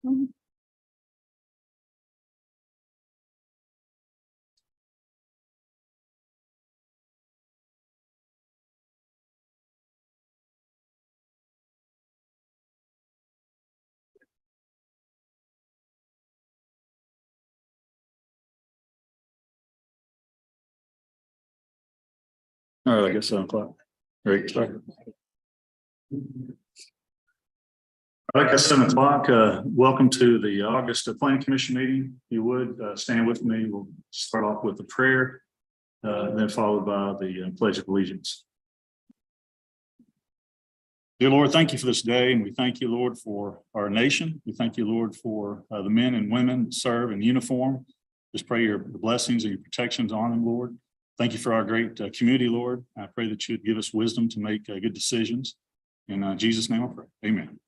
All right, I guess 7 o'clock. Great. Start. I like 7 o'clock. Welcome to the August Planning Commission meeting. If you would stand with me, we'll start off with a prayer, then followed by the Pledge of Allegiance. Dear Lord, thank you for this day, and we thank you, Lord, for our nation. We thank you, Lord, for the men and women that serve in uniform. Just pray your blessings and your protections on them, Lord. Thank you for our great community, Lord. I pray that you'd give us wisdom to make good decisions. In Jesus' name I pray. Amen.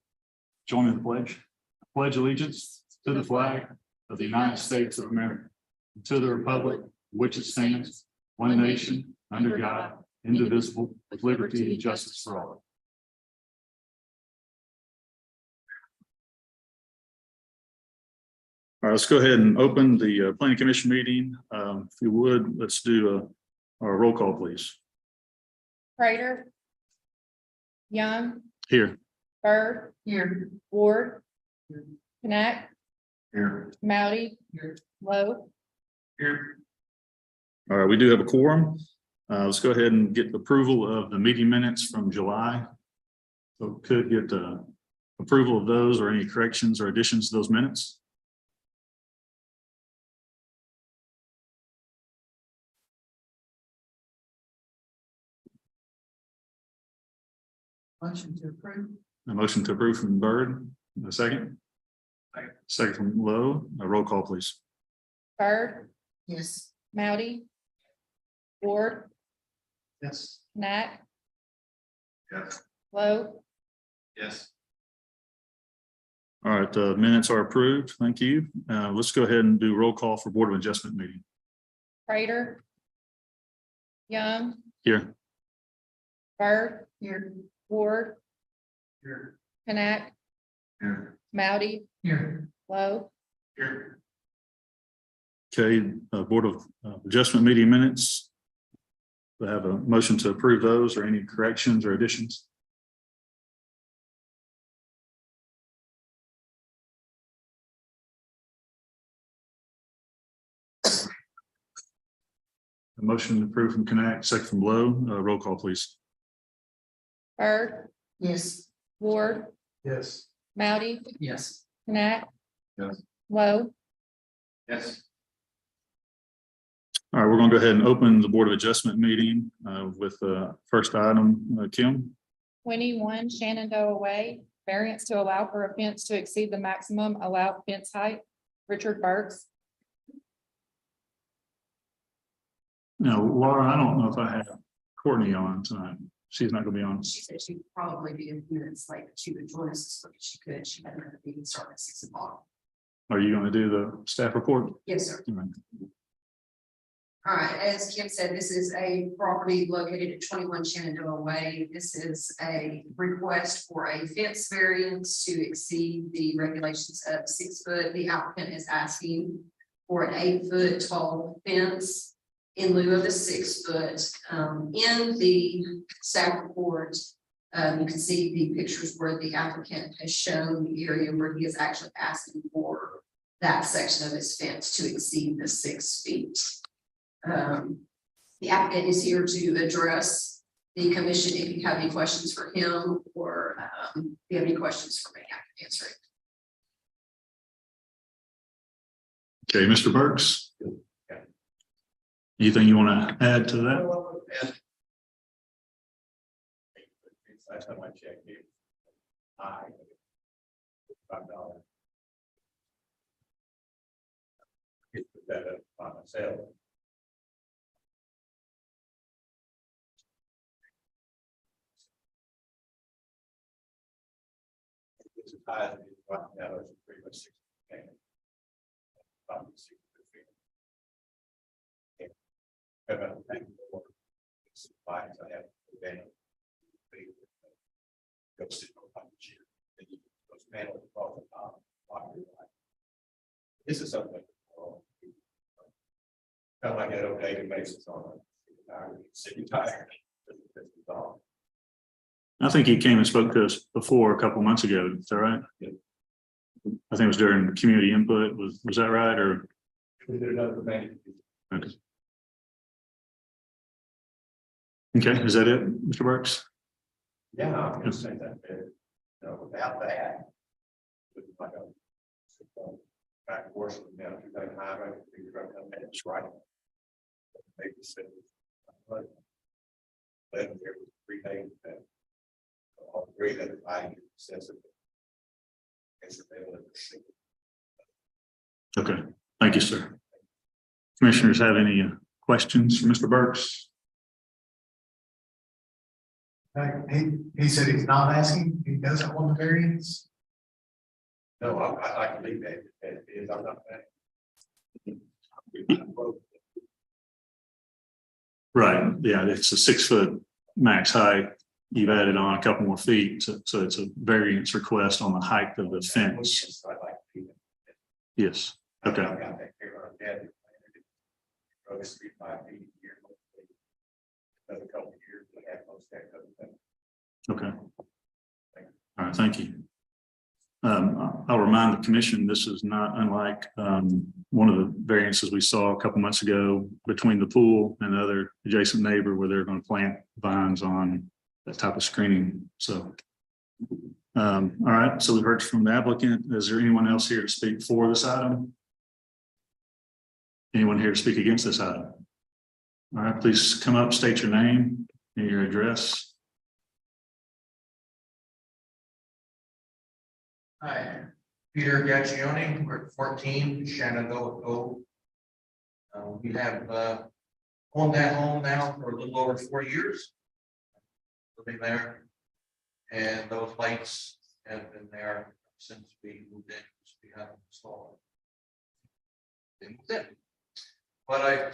Join in the pledge. I pledge allegiance to the flag of the United States of America, and to the republic which it stands, one nation, under God, indivisible, with liberty and justice for all. All right, let's go ahead and open the Planning Commission meeting. If you would, let's do a roll call, please. Prater. Young. Here. Bird. Here. Ward. Connect. Here. Mowdy. Here. Lowe. Here. All right, we do have a quorum. Let's go ahead and get approval of the meeting minutes from July. So could get approval of those or any corrections or additions to those minutes. Motion to approve. A motion to approve from Bird. A second. Second from Lowe. A roll call, please. Bird. Yes. Mowdy. Ward. Yes. Knack. Yes. Lowe. Yes. All right, the minutes are approved. Thank you. Let's go ahead and do roll call for Board of Adjustment meeting. Prater. Young. Here. Bird. Here. Ward. Here. Connect. Here. Mowdy. Here. Lowe. Here. Okay, Board of Adjustment meeting minutes. We have a motion to approve those or any corrections or additions. A motion to approve from Connect, second from Lowe. Roll call, please. Bird. Yes. Ward. Yes. Mowdy. Yes. Knack. Yes. Lowe. Yes. All right, we're going to go ahead and open the Board of Adjustment meeting with first item, Kim. 21 Shenandoah Way, variance to allow for a fence to exceed the maximum allowed fence height. Richard Burks. Now, Laura, I don't know if I have Courtney on tonight. She's not going to be on. She said she'd probably be a few minutes late, but she would join us as quick as she could. She had another meeting start at 6 o'clock. Are you going to do the staff report? Yes, sir. All right. All right, as Kim said, this is a property located at 21 Shenandoah Way. This is a request for a fence variance to exceed the regulations of 6 foot. The applicant is asking for an 8 foot tall fence in lieu of the 6 foot. In the staff report, you can see the pictures where the applicant has shown the area where he is actually asking for that section of his fence to exceed the 6 feet. The applicant is here to address the commission. If you have any questions for him or if you have any questions for me, I can answer it. Okay, Mr. Burks. Anything you want to add to that? Last time I checked it, $5. Put that up by myself. It's as high as it is right now. It's pretty much 60 feet. Probably 60 feet. About it's lines I have to go down. Go sit on top of the chair. Then you those panels across the top. This is something. Kind of like that on a daily basis on a city tire. I think he came and spoke to us before a couple months ago. Is that right? Yeah. I think it was during community input. Was that right? Or We did another thing. okay. Okay, is that it, Mr. Burks? Yeah, I'm gonna say that, without that. It's like a back course down to that highway, it's right. Make the city. But there was 3 days that. All three that I sensitive. Okay, thank you, sir. Commissioners have any questions for Mr. Burks? He said he's not asking, he doesn't want the variance. No, I like to leave that as is. I'm not. Right, yeah, it's a 6 foot max height. You've added on a couple more feet, so it's a variance request on the height of the fence. I like to leave it. Yes, okay, I've got that here on dead. Road is 5 feet here. Another couple of years, we have most that other thing. okay. All right, thank you. I'll remind the commission, this is not unlike one of the variances we saw a couple months ago between the pool and the other adjacent neighbor where they're going to plant vines on that type of screening. So, all right, so we heard from the applicant. Is there anyone else here to speak for this item? Anyone here to speak against this item? All right, please come up, state your name and your address. Hi, Peter Gaccione, we're at 14 Shenandoah Cove. We have owned that home now for a little over 4 years. Living there, and those lights have been there since we moved in. We haven't installed them. But I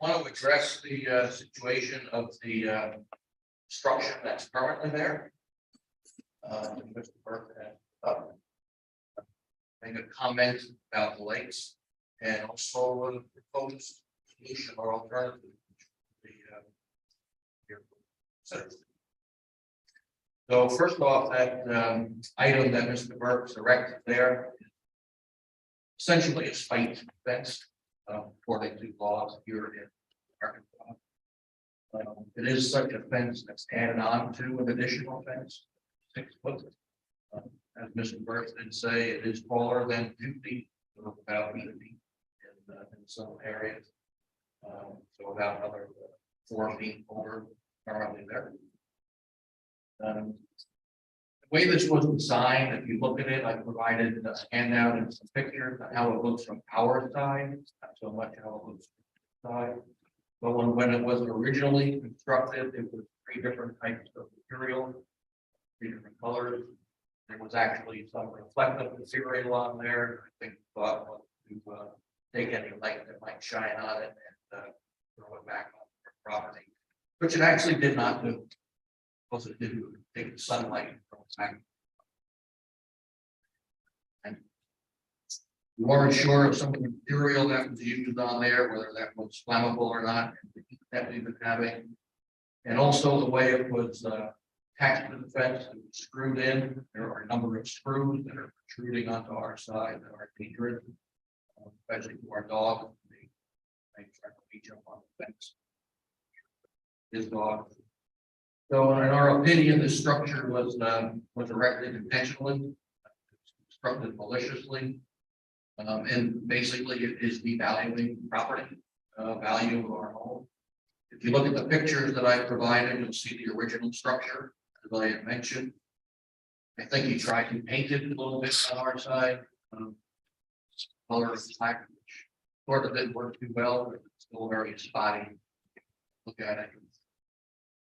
want to address the situation of the structure that's currently there. Mr. Burke make a comment about the lakes and also a proposed solution or alternative. So first off, that item that Mr. Burke's erected there is essentially a spiked fence according to laws here in Arkansas. It is such a fence that's added on to an additional fence, 6 foot. As Mr. Burke did say, it is taller than 2 feet, about 8 feet in some areas. So about another 4 feet over currently there. The way this was designed, if you look at it, I provided a handout and some pictures of how it looks from our side, not so much how it looks from the side. But when it was originally constructed, it was 3 different types of material, 3 different colors. There was actually some reflective material on there. I think thought was to take any light that might shine on it and throw it back on the property, which it actually did not do. Because it didn't take the sunlight from its back. And we weren't sure of some of the material that was used on there, whether that was flammable or not, and the heat that we've been having. And also the way it was attached to the fence, it was screwed in. There are a number of screws that are protruding onto our side that are dangerous, especially to our dog. They try to reach up on the fence. His dog. So in our opinion, this structure was erected intentionally, constructed maliciously. And basically it is devaluing property value of our home. If you look at the pictures that I provided, you'll see the original structure, as I had mentioned. I think he tried to paint it a little bit on our side. Color of black, which sort of didn't work too well, but it's still very spotty. Look at it.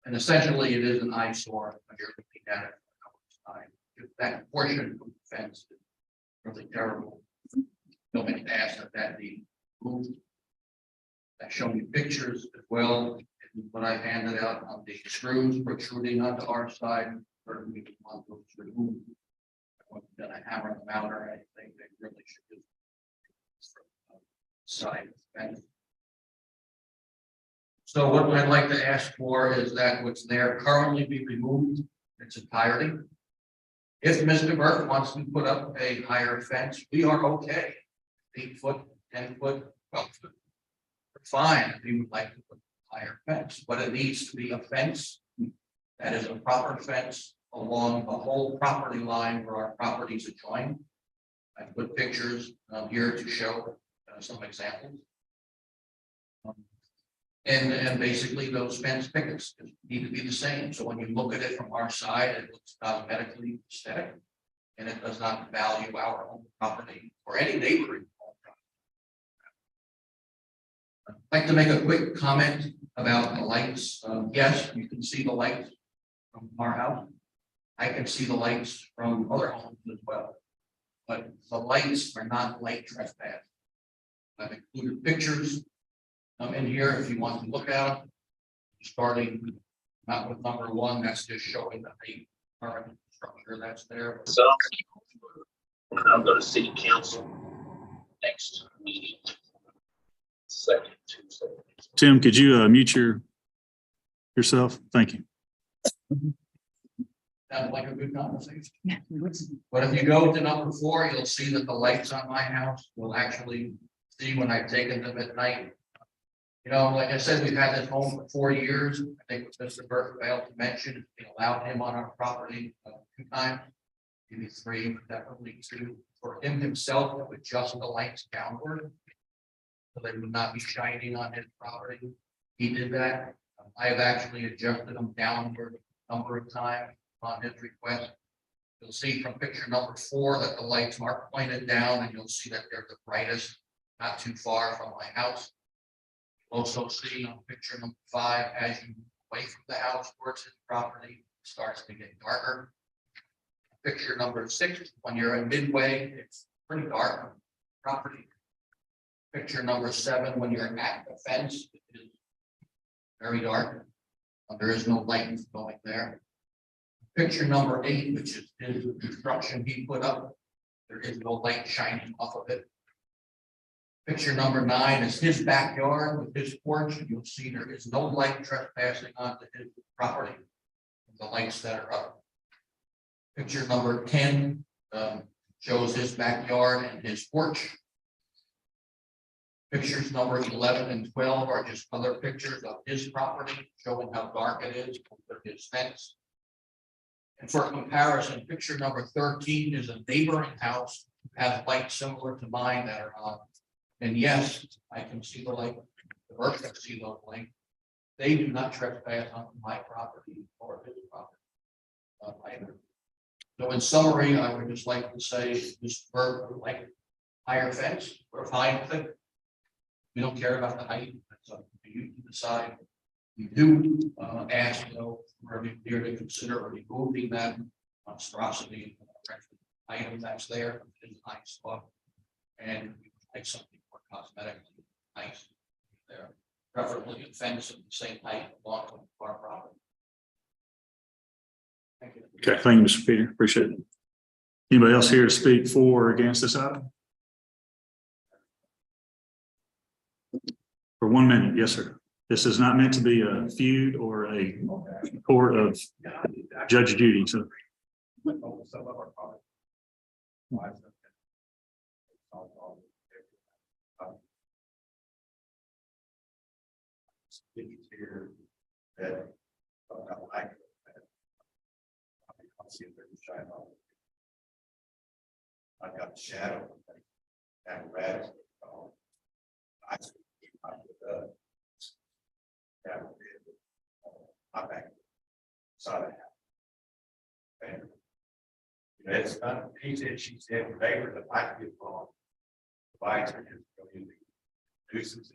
And essentially it is an eyesore when you're looking at it from outside. That portion of the fence is really terrible. Nobody asked that be moved. I showed you pictures as well. When I handed out on the screws protruding onto our side, certainly want those removed. wasn't gonna hammer them out or anything, they really should just side fence. So what I'd like to ask for is that what's there currently be removed in its entirety. If Mr. Burke wants to put up a higher fence, we are okay. 8 foot, 10 foot, 12 foot. We're fine if he would like to put a higher fence, but it needs to be a fence that is a proper fence along the whole property line where our properties adjoin. I put pictures here to show some examples. And basically those fence pickets need to be the same. So when you look at it from our side, it looks cosmetically aesthetic. And it does not value our own property or any neighboring. I'd like to make a quick comment about the lights. Yes, you can see the lights from our house. I can see the lights from other homes as well. But the lights are not light trespass. I've included pictures in here if you want to look at them. Starting not with number 1, that's just showing the current structure that's there. So I'll go to city council next meeting. Second Tuesday. Tim, could you mute yourself? Thank you. Sounds like a good conversation. But if you go to number 4, you'll see that the lights on my house will actually see when I've taken them at night. You know, like I said, we've had this home for 4 years. I think what Mr. Burke failed to mention, we allowed him on our property 2 times, maybe 3, definitely 2, for him himself to adjust the lights downward. So they would not be shining on his property. He did that. I have actually adjusted them downward a number of times on his request. You'll see from picture number 4 that the lights are pointed down, and you'll see that they're the brightest, not too far from my house. Also see on picture number 5, as you move away from the house towards his property, it starts to get darker. Picture number 6, when you're in midway, it's pretty dark property. Picture number 7, when you're at the fence, it is very dark. There is no light going there. Picture number 8, which is his construction he put up, there is no light shining off of it. Picture number 9 is his backyard with his porch. You'll see there is no light trespassing onto his property. The lights that are up. Picture number 10 shows his backyard and his porch. Pictures number 11 and 12 are just other pictures of his property, showing how dark it is under his fence. And for comparison, picture number 13 is a neighboring house that has lights similar to mine that are on. And yes, I can see the light, the Burke can see those lights. They do not trespass on my property or his property. Either. So in summary, I would just like to say, Mr. Burke would like higher fence, we're fine with it. We don't care about the height, that's up to you to decide. We do ask, for here to consider removing that monstrosity item that's there in the high spot. And we would like something more cosmetically nice there, preferably a fence of the same height along with our property. Thank you. Okay, thank you, Mr. Peter. Appreciate it. Anybody else here to speak for or against this item? For 1 minute, yes, sir. This is not meant to be a feud or a court of Judge Judy. So, Here that I like it. I'll see if there's a shine on it. I've got the shadow and red. I I'm back. Saw that. And it's not, he said, she said, neighbor, the pipe get wrong. The lights are just going to nuisance.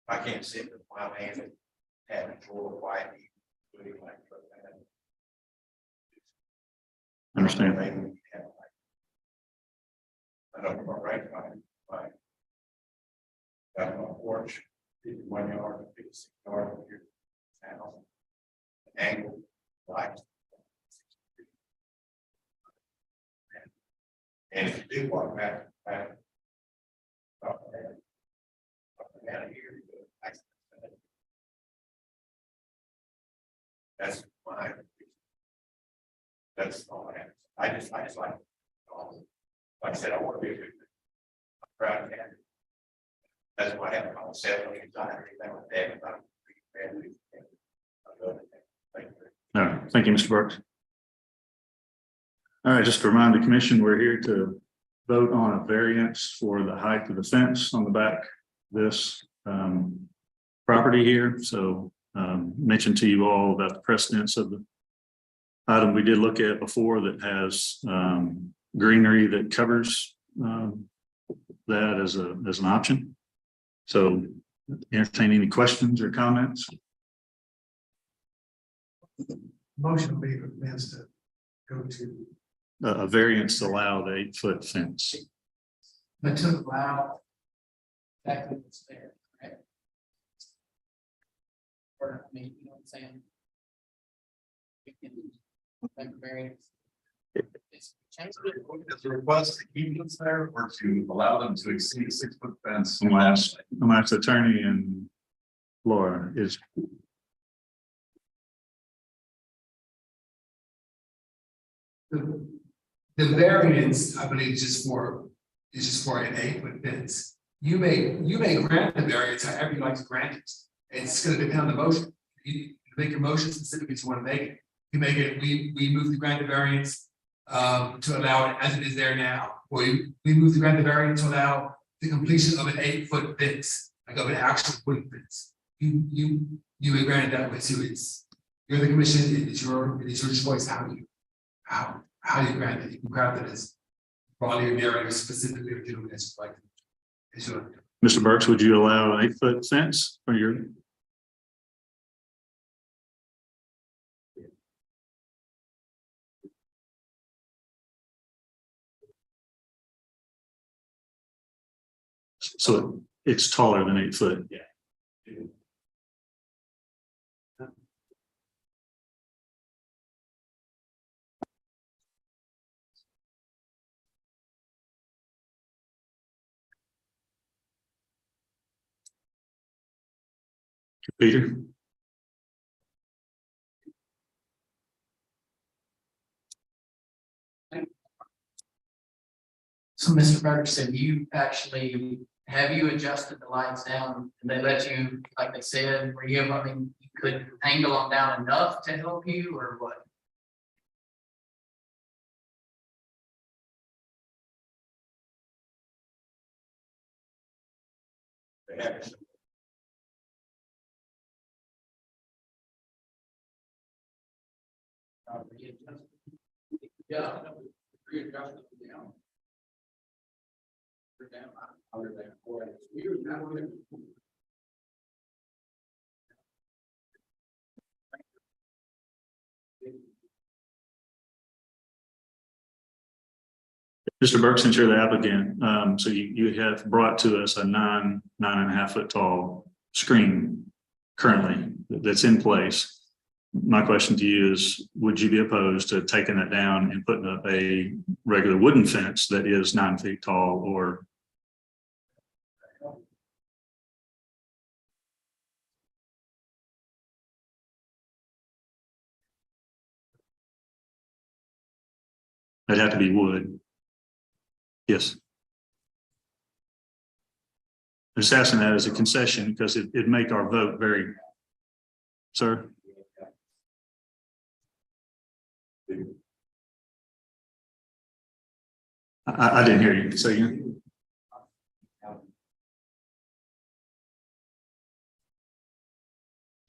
I can't sit with my hand and have a drawer of white. Doing like that. understand. I don't know, right, fine. Got my porch, 51 yard, 56 yard here. Channel. Angle, light. And if you do want that, out here, that's my. That's all I have. I just like, like I said, I want to be a good. I'm proud of that. That's why I have all 7 years. I have everything with that. I'm a family. I love it. Thank you. All right, thank you, Mr. Burks. All right, just to remind the commission, we're here to vote on a variance for the height of the fence on the back of this property here. So mentioned to you all about the precedence of the item we did look at before that has greenery that covers that as an option. So entertain any questions or comments. Motion will be for the fence to go to, A variance to allow the 8-foot fence. but to allow. Exactly what's there, right? Or, I mean, you know what I'm saying? We can make a variance. It's changed it. Is the request to keep them there or to allow them to exceed a 6-foot fence? I'm gonna ask the attorney and Laura is. The variance, I believe, is just for an 8-foot fence. You may grant the variance however you like to grant it. It's gonna depend on the motion. You make your motion specifically to want to make it. You make it, we move to grant the variance to allow it as it is there now. Or we move to grant the variance to allow the completion of an 8-foot fence, like of an actual wooden fence. You may grant it that way too. You're the commission, it's your choice how you grant it. You can grant it as broadly or narrowly or specifically or doing as like. Mr. Burks, would you allow an 8-foot fence for your? So it's taller than 8 foot. Yeah. Peter? So Mr. Ferguson, have you adjusted the lights down and they let you, like they said, you could angle them down enough to help you or what? They have it. Yeah. Mr. Burke, since you're the applicant, so you have brought to us a 9.5 foot tall screen currently that's in place. My question to you is, would you be opposed to taking that down and putting up a regular wooden fence that is 9 feet tall or? It'd have to be wood. Yes. I'm just asking that as a concession because it'd make our vote very, sir. I didn't hear you. Say again.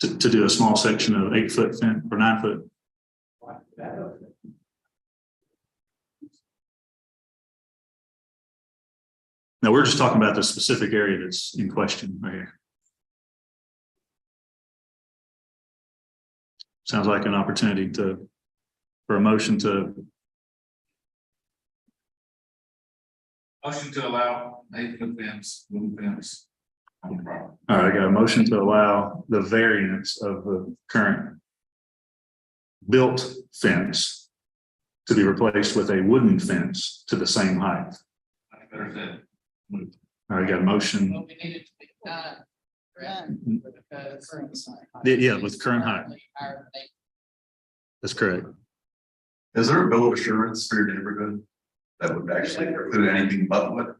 To do a small section of 8 foot fence or 9 foot. No, we're just talking about the specific area that's in question right here. Sounds like an opportunity for a motion to. Motion to allow 8-foot fence, wooden fence. On the property. All right, I got a motion to allow the variance of the current built fence to be replaced with a wooden fence to the same height. I better said. All right, got a motion. Well, we need it to be done. Correct. Because. Yeah, with current height. Higher than That's correct. Is there a bill of assurance for your neighborhood that would actually include anything but wood?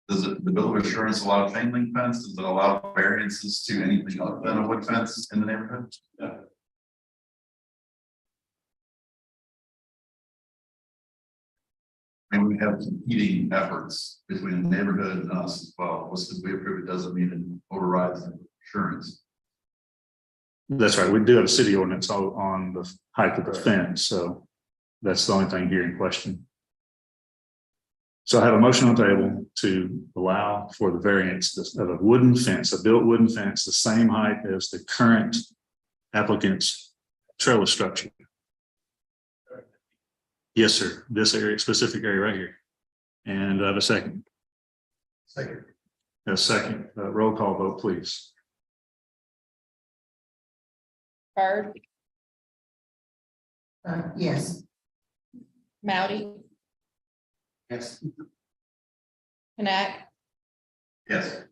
Does it, the bill of assurance allow chain link fence? Does it allow variances to anything other than a wood fence in the neighborhood? Yeah. And we have competing efforts between the neighborhood and us as well. Just because we approve it doesn't mean it overrides the assurance. That's right. We do have a city ordinance on the height of the fence, so that's the only thing here in question. So I have a motion on the table to allow for the variance of a wooden fence, a built wooden fence, the same height as the current applicant's trailer structure. Yes, sir. This area, specific area right here. And I have a second. Second. A second. Roll call vote, please. Bird, Yes. Moudy, Yes. Knack, Yes.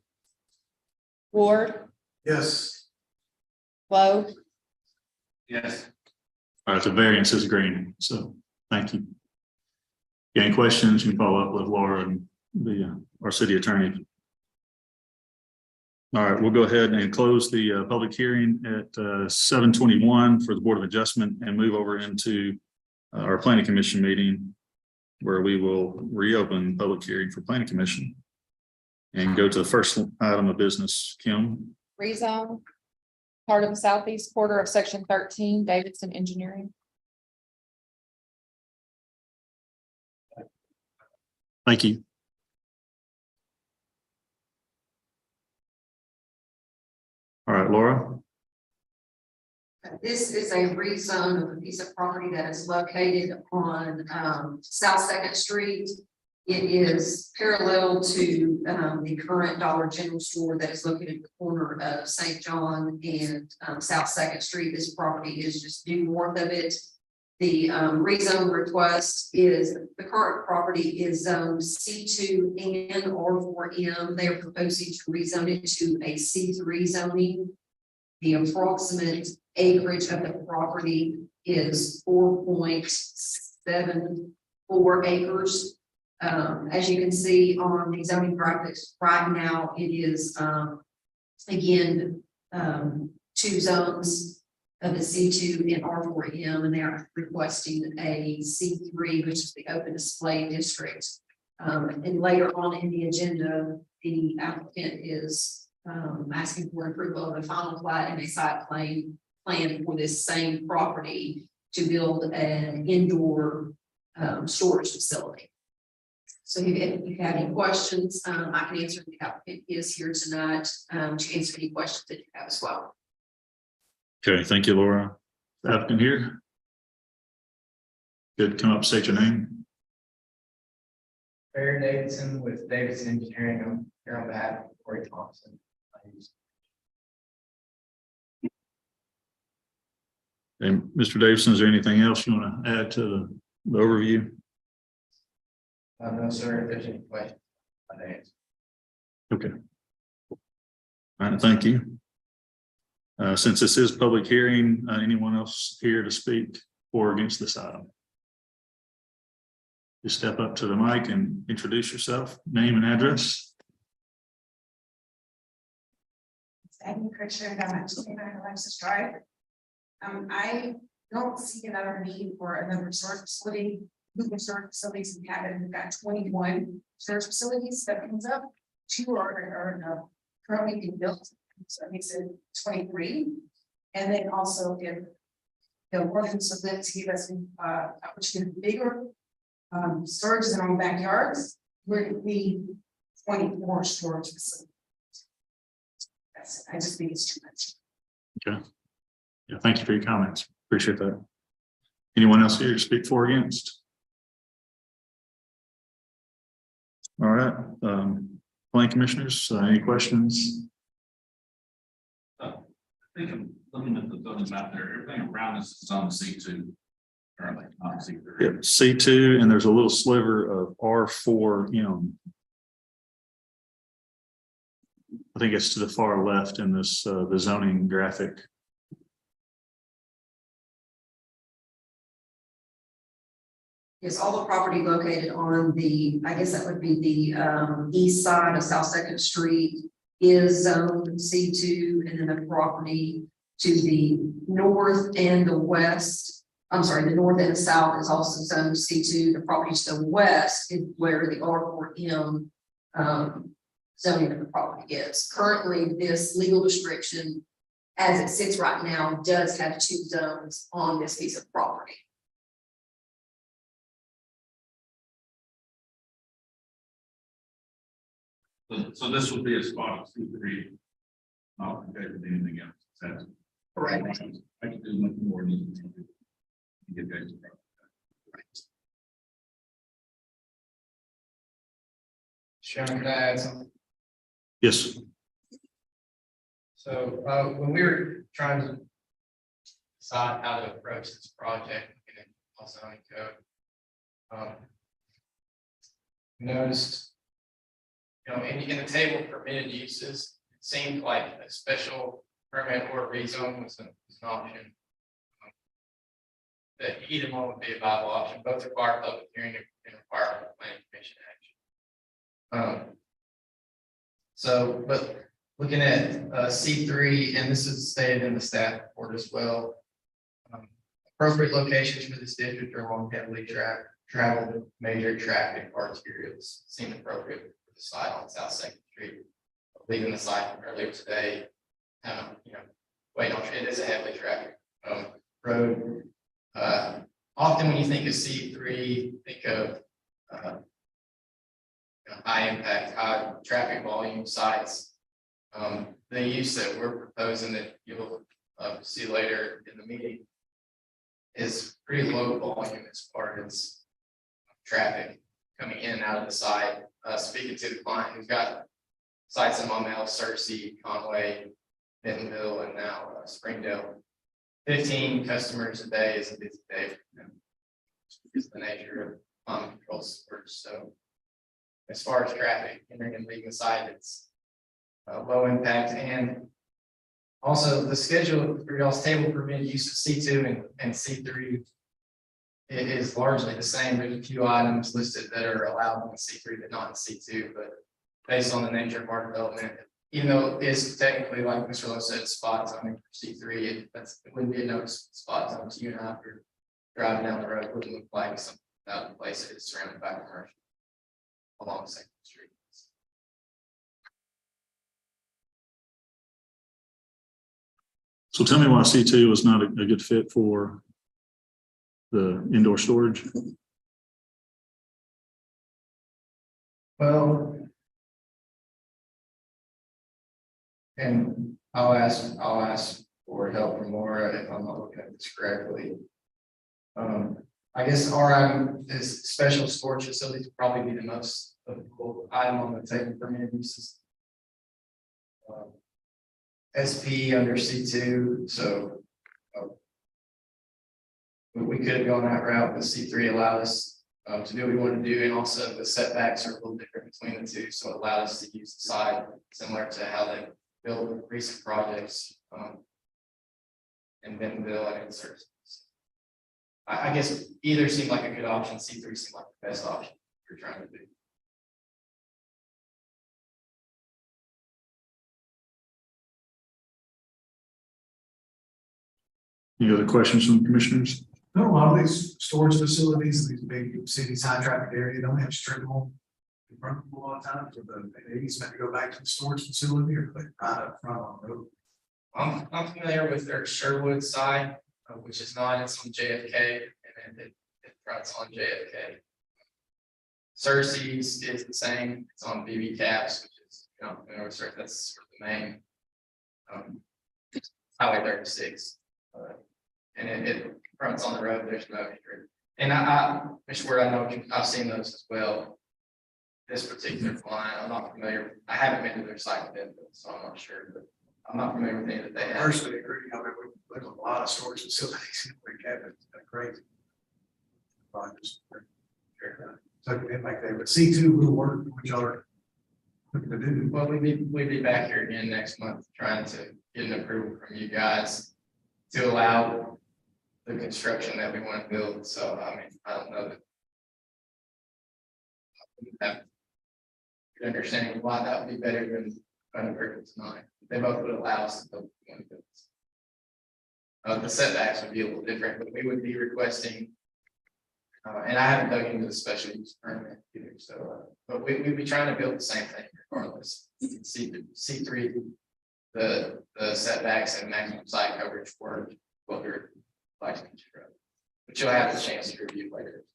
Ward, Yes. Lowe, Yes. All right, the variance is granted, so thank you. Any questions, you can follow up with Laura and our city attorney. All right, we'll go ahead and close the public hearing at 7:21 for the Board of Adjustment and move over into our Planning Commission meeting, where we will reopen public hearing for Planning Commission and go to the first item of business. Kim. rezone. Part of the southeast quarter of section 13, Davidson Engineering. Thank you. All right, Laura. This is a rezone of a piece of property that is located on South Second Street. It is parallel to the current Dollar General store that is located at the corner of St. John and South Second Street. This property is just due north of it. The rezone request is, the current property is zoned C2 and R4M. They are proposing to rezone it to a C3 zoning. The approximate acreage of the property is 4.74 acres. As you can see on the zoning graphics right now, it is again two zones of the C2 and R4M, and they are requesting a C3, which is the open display district. And later on in the agenda, the applicant is asking for approval of a final plat and a site plan for this same property to build an indoor storage facility. So if you have any questions, I can answer. The applicant is here tonight to answer any questions that you have as well. Okay, thank you, Laura. Applicant here. Good, come up, state your name. Barry Davidson with Davidson Engineering. I'm here on behalf of Corey Thompson. And Mr. Davidson, is there anything else you want to add to the overview? No, sir, if there's any questions, I'd answer. Okay. All right, thank you. Since this is public hearing, anyone else here to speak for or against this item? Just step up to the mic and introduce yourself, name and address. I'm Christian, I'm at 29 Alexis Drive. I don't see another need for another storage facility. Moving storage facilities in Cabot, we've got 21 storage facilities that comes up. 2 are currently being built, so it makes it 23. And then also if the ordinance of that to give us which is bigger storages in our backyards, we're going to be 24 storage facilities. I just think it's too much. Okay. Yeah, thank you for your comments. Appreciate that. Anyone else here to speak for or against? All right, planning commissioners, any questions? I think I'm looking at the buildings out there, everything around us is on the C2. Currently, not C3. Yep, C2, and there's a little sliver of R4M. I think it's to the far left in this, the zoning graphic. Yes, all the property located on the, I guess that would be the east side of South Second Street is zoned C2, and then the property to the north and the west, I'm sorry, the north and the south is also zoned C2. The property to the west is where the R4M zoning of the property is. Currently, this legal description, as it sits right now, does have 2 zones on this piece of property. So this would be a spot of C3. Not compared with anything else. That's Correct. I can do much more than get guys. Sharon, could I add something? Yes. So, when we were trying to decide how to approach this project, looking at the zoning code, noticed, you know, in the table of permitted uses, it seemed like a special permit or rezone was an option. That either one would be a viable option, both require public hearing and require planning commission action. So, but looking at C3, and this is stated in the staff report as well. Appropriate locations for this district are along heavily traveled major traffic arterials. Seem appropriate for the site on South Second Street. Leaving the site earlier today, you know, wait, no, it is a heavily traffic road. Often when you think of C3, think of high impact, high traffic volume sites. The use that we're proposing that you'll see later in the meeting is pretty low volume as far as traffic coming in and out of the site. Speaking to the client who's got sites in Maumelle, Searcy, Conway, Bentonville, and now Springdale. 15 customers a day is a busy day for them. It's the nature of control storage. So as far as traffic entering and leaving the site, it's low impact. And also the schedule for y'all's table permitted use of C2 and C3. It is largely the same. There's a few items listed that are allowed in C3 but not in C2, but based on the nature of our development, even though it's technically, like Mr. Lowe said, spot zoning for C3, it wouldn't be a no spot zone. So you and I, after driving down the road, wouldn't look like something out of place. It's surrounded by commercial along Second Street. So tell me why C2 was not a good fit for the indoor storage. Well, and I'll ask for help from Laura if I'm not looking at this correctly. I guess our item is special storage facilities would probably be the most difficult item on the table for many uses. SP under C2, so we could have gone that route, but C3 allowed us to do what we want to do, and also the setbacks are a little different between the two, so it allowed us to use the site similar to how they build recent projects in Bentonville and in Searcy. I guess either seemed like a good option. C3 seemed like the best option you're trying to do. Any other questions from commissioners? No, a lot of these storage facilities, these big cities, high traffic area, don't have strip mall. In front of them a lot of times, or the easement to go back to the storage facility, or they right up front on the road. I'm familiar with their Sherwood side, which is not, it's on JFK, and then it fronts on JFK. Searcy's is the same, it's on BB Caps, which is, you know, that's sort of the main Highway 36. And it fronts on the road, there's no entry. And Mr. Ward, I know I've seen those as well. This particular client, I'm not familiar, I haven't been to their site with them, so I'm not sure, but I'm not familiar with any that they I have. personally agree. I mean, there's a lot of storage facilities in Cabot. It's crazy. projects. So if like they would C2 will work, which are looking to do. Well, we'd be back here again next month trying to get an approval from you guys to allow the construction that we want to build. So, I mean, I don't know that. I have good understanding why that would be better than Ordinance tonight. They both would allow us to build. The setbacks would be a little different, but we would be requesting. And I haven't dug into the special use permit either, so, but we'd be trying to build the same thing regardless. C3, the setbacks and maximum site coverage for what we're like to construct, but you'll have the chance to review later.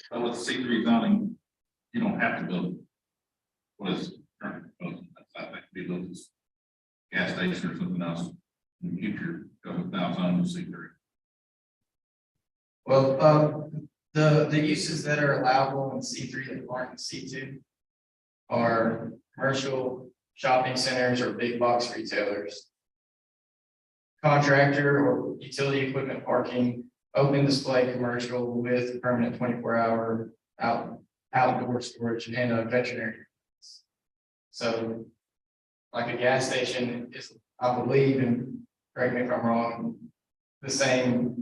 But with C3 zoning, you don't have to build what is currently proposed. I think be built as gas station or something else in the future, because it's now zoned to C3. Well, the uses that are allowable in C3 that aren't in C2 are commercial shopping centers or big box retailers, contractor or utility equipment parking, open display commercial with permanent 24-hour outdoor storage, and a veterinary. So, like a gas station is, I believe, and correct me if I'm wrong, the same.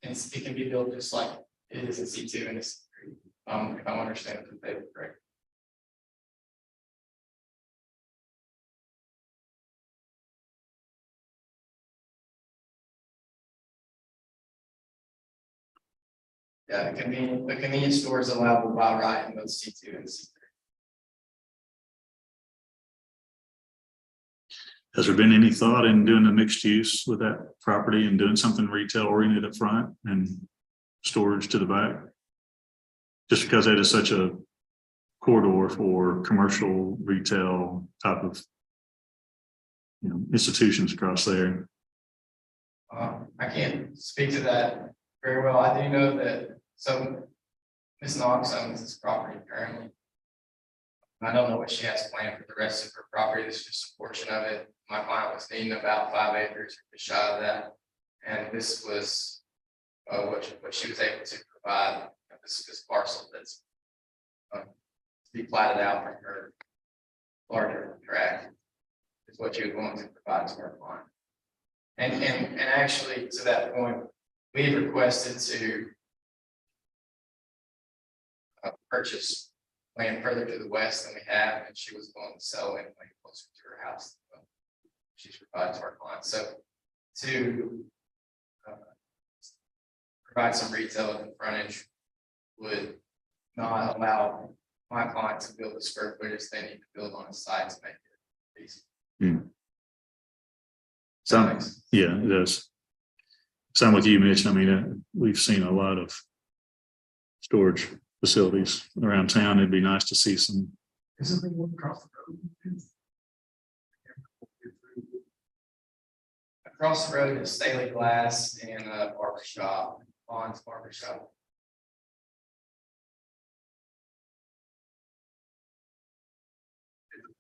It can be built just like it is in C2 and it's if I understand it, they were correct. Yeah, the convenience store is allowable by right in both C2 and C3. Has there been any thought in doing a mixed use with that property and doing something retail oriented up front and storage to the back? Just because that is such a corridor for commercial retail type of, institutions across there. I can't speak to that very well. I do know that Ms. Knox owns this property currently. I don't know what she has planned for the rest of her property. This is just a portion of it. My client was needing about 5 acres, just shy of that. And this was what she was able to provide. This parcel that's to be platted out from her larger tract is what she was willing to provide to her client. And actually, to that point, we requested to purchase land further to the west than we have, and she was willing to sell land closer to her house. She's provided to our clients. So to provide some retail at the frontage would not allow my client to build the square footage they need to build on a site to make it easy. Yeah, it does. Sound like you mentioned, we've seen a lot of storage facilities around town. It'd be nice to see some. Isn't there one across the road? Across the road is Staley Glass and a barber shop, Bond's barber shop.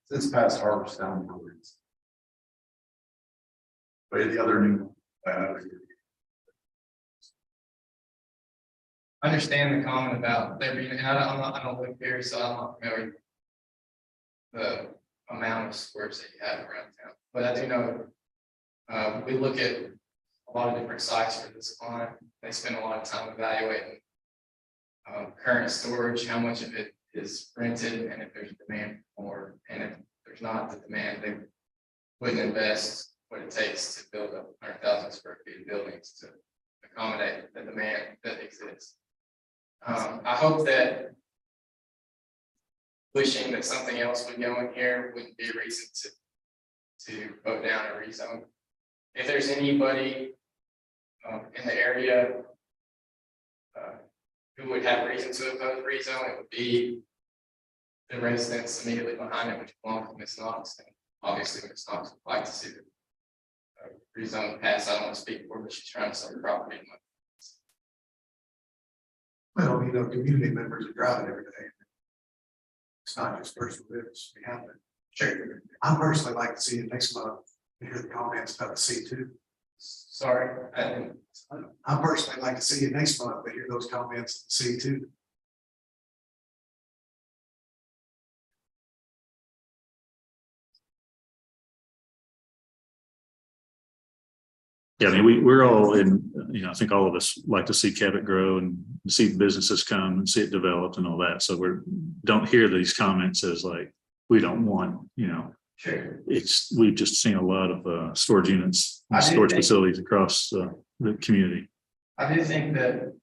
This past harvest down. But the other new. Understand the comment about there being, and I don't live here, so I'm not familiar with the amount of squares that you have around town. But I do know we look at a lot of different sites for this client. They spend a lot of time evaluating current storage, how much of it is rented, and if there's demand for more. And if there's not the demand, they wouldn't invest what it takes to build up 100,000 square feet of buildings to accommodate the demand that exists. I hope that wishing that something else would go in here wouldn't be a reason to vote down a rezone. If there's anybody in the area who would have reason to oppose rezone, it would be the residents immediately behind it, which belong to Ms. Knox. And obviously, Ms. Knox would like to see the rezone pass. I don't want to speak for her, but she's trying to sell the property. Well, community members are driving every day. It's not just personal business. We have to. Sure. I personally like to see it next month, hear the comments about the C2. Sorry, I didn't. I personally like to see it next month, but hear those comments, see too. Yeah, I mean, we're all in, I think all of us like to see Cabot grow and see the businesses come and see it developed and all that. So don't hear these comments as like, we don't want, Sure. we've just seen a lot of storage units, I do storage think- facilities across the community. I do think that,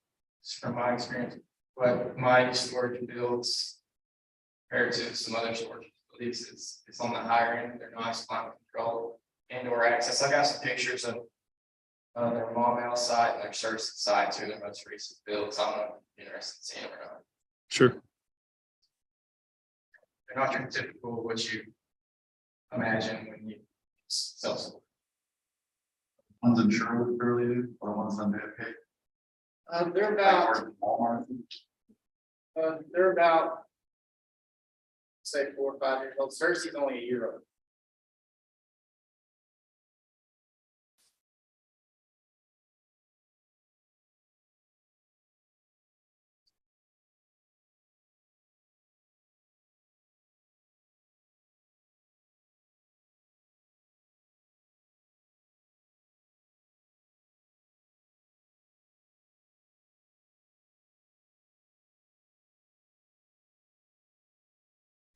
from my experience, what my storage builds compared to some other storage facilities, it's on the higher end. They're nice, climate control, indoor access. I got some pictures of their Maumelle site and their Surface site, two of their most recent builds. I'm not interested in seeing them or not. Sure. They're not your typical what you imagine when you sell something. One's in Sherwood, fairly new, or one's on JFK. They're about, Walmart. they're about, say, 4 or 5 years old. Cersei's only a year old.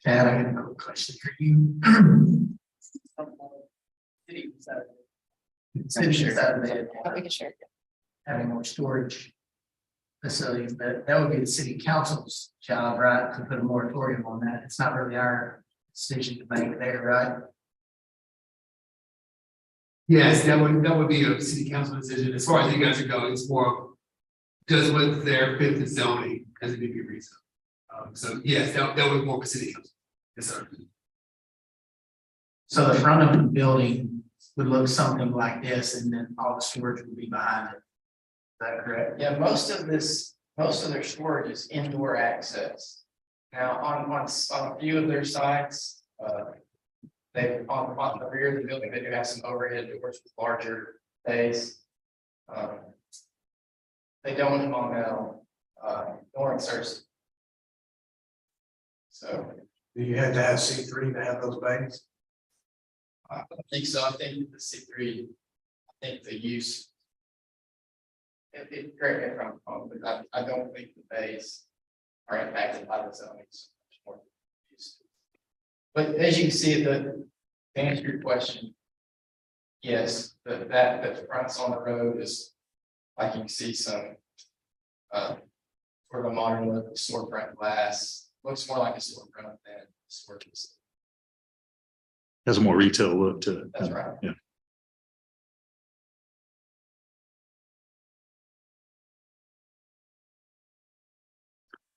Chad, I got another question for you. Since you're out of there, We can share. having more storage facilities, but that would be the city council's job, right, to put a moratorium on that. It's not really our decision to make there, right? Yes, that would be a city council decision. As far as you guys are going, it's more does what their fifth is zoning as a DP reason. So yes, that would be more for city council. Yes, sir. So the front of the building would look something like this, and then all the storage would be behind it. Is that correct? Yeah, most of their storage is indoor access. Now, on a few of their sites, on the rear of the building, they do have some overhead doors with larger bays. They don't in Maumelle, nor in Cersei. So, Do you have to have C3 to have those bays? I don't think so. I think the C3, I think the use. Correct me if I'm wrong, but I don't think the bays are impacted by the zoning. So much more use. But as you can see, to answer your question, yes, that fronts on the road is, like you can see some sort of a modern look, storefront glass, looks more like a storefront than a storage facility. Has a more retail look to it. That's right. Yeah.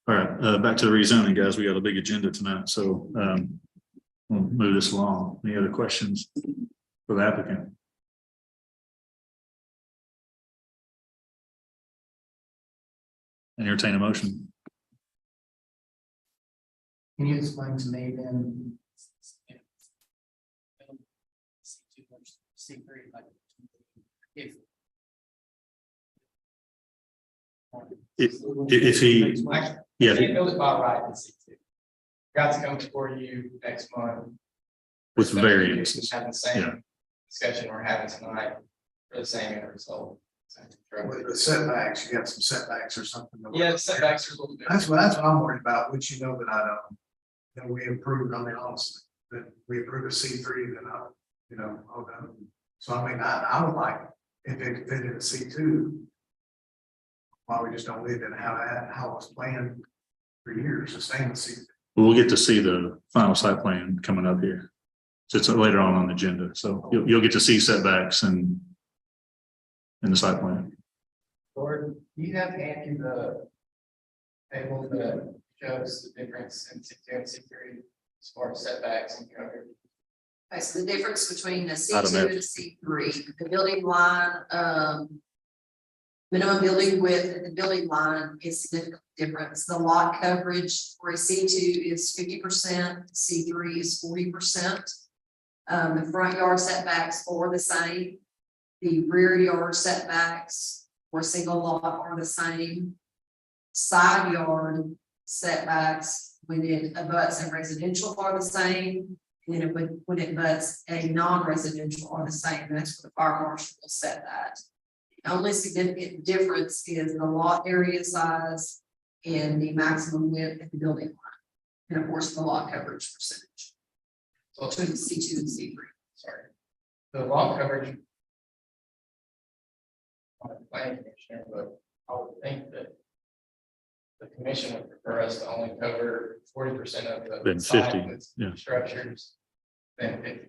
All right, back to the rezoning, guys. We got a big agenda tonight, so we'll move this along. Any other questions for the applicant? Entertain a motion. Can you explain to me then? C3, like, if If he, yeah, Can't build it by right in C2. Got to come before you next month. with variances. Have the Yeah. same discussion we're having tonight for the same end result. With the setbacks, you got some setbacks or something. Yeah, the setbacks are a little different. That's what I'm worried about, which you know that I don't. That we approved, I mean, honestly, that we approved a C3, then I, okay. So I mean, I would like, if it fit in a C2. Why we just don't leave it how it was planned for years, to stay in the C2. We'll get to see the final site plan coming up here. So it's later on the agenda, so you'll get to see setbacks and in the site plan. Lord, you have handy the table that shows the difference in C2 and C3 as far as setbacks and coverage. Okay, so the difference between the C Out two of and the C3, the building line, minimum building width and the building line is significant difference. The lot coverage for a C2 is 50%, C3 is 40%. The front yard setbacks are the same. The rear yard setbacks for a single lot are the same. Side yard setbacks when it abuts a residential are the same. And then when it abuts a non-residential are the same. That's where the fire marshal will set that. The only significant difference is the lot area size and the maximum width of the building line. And of course, the lot coverage percentage. So, Between C2 and C3. sorry. The lot coverage. I'm a planning commissioner, but I would think that. The commission would prefer us to only cover 40% of the. Than site 50, with yeah. Structures. Than 50%.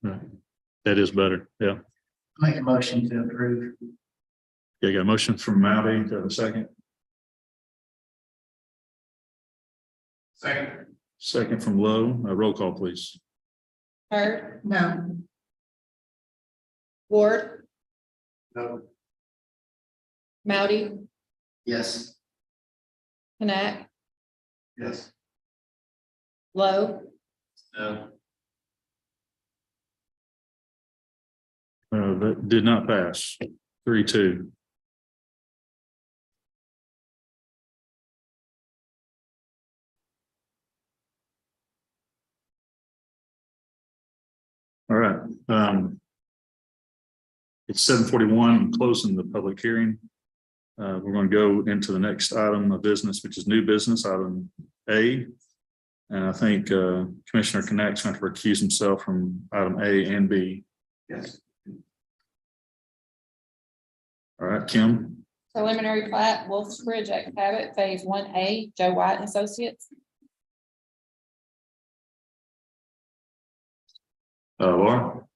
Right. That is better, yeah. Make a motion to approve. Yeah, got a motion from Maddie, to have a second. Second. Second from Lowe, roll call, please. Bird, No. Ward, No. Moudy, Yes. Knapp, Yes. Lowe, No. That did not pass. 3-2. All right. It's 7:41, I'm closing the public hearing. We're going to go into the next item of business, which is new business, item A. And I think Commissioner Connect's going to recuse himself from item A and B. Yes. All right, Kim, preliminary plat, Wolf's Bridge at Cabot, phase 1A, Joe White and Associates. Laura.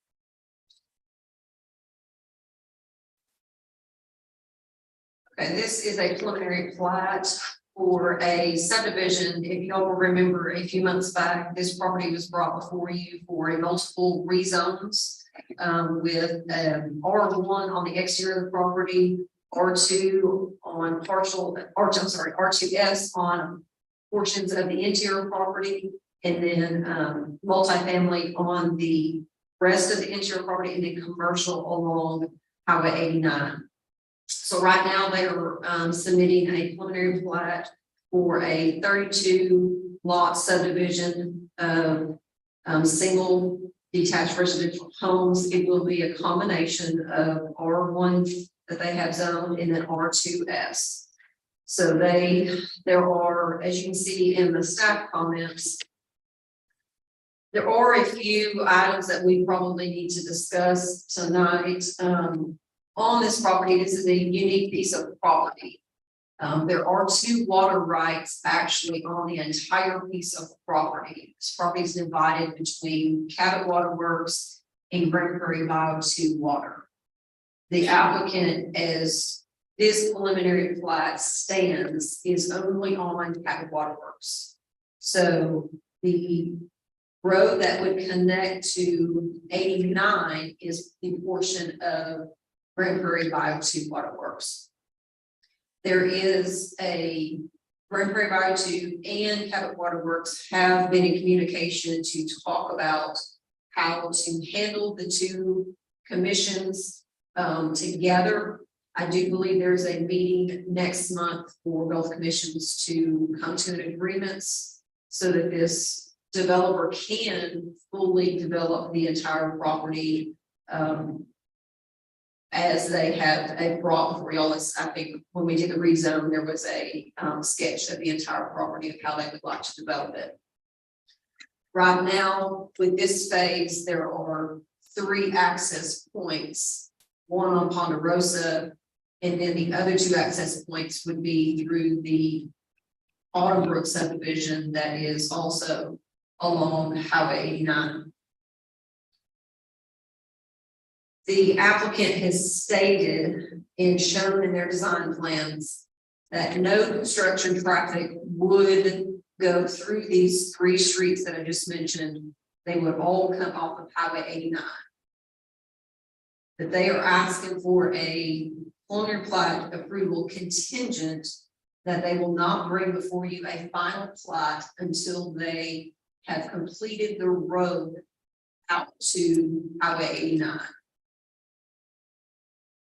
Okay, this is a preliminary plat for a subdivision. If y'all will remember, a few months back, this property was brought before you for a multiple rezones. With R1 on the exterior of the property, R2 on partial, R2S on portions of the interior property, and then multifamily on the rest of the interior property, and then commercial along Highway 89. So right now they are submitting a preliminary plat for a 32 lot subdivision of single detached residential homes. It will be a combination of R1 that they have zoned and then R2S. So there are, as you can see in the staff comments, there are a few items that we probably need to discuss tonight. On this property, this is a unique piece of property. There are 2 water rights actually on the entire piece of property. This property is divided between Cabot Waterworks and Grand Prairie Bio-2 Water. The applicant, as this preliminary plat stands, is only on Cabot Waterworks. So the road that would connect to 89 is the portion of Grand Prairie Bio-2 Waterworks. There is a Grand Prairie Bio-2 and Cabot Waterworks have been in communication to talk about how to handle the 2 commissions together. I do believe there's a meeting next month for both commissions to come to an agreement so that this developer can fully develop the entire property as they have brought before y'all. I think when we did the rezone, there was a sketch of the entire property of how they would like to develop it. Right now, with this phase, there are 3 access points, one on Ponderosa, and then the other 2 access points would be through the Autumnbrook subdivision that is also along Highway 89. The applicant has stated and shown in their design plans that no construction traffic would go through these 3 streets that I just mentioned. They would all come off of Highway 89. That they are asking for a preliminary plat approval contingent that they will not bring before you a final plat until they have completed the road out to Highway 89.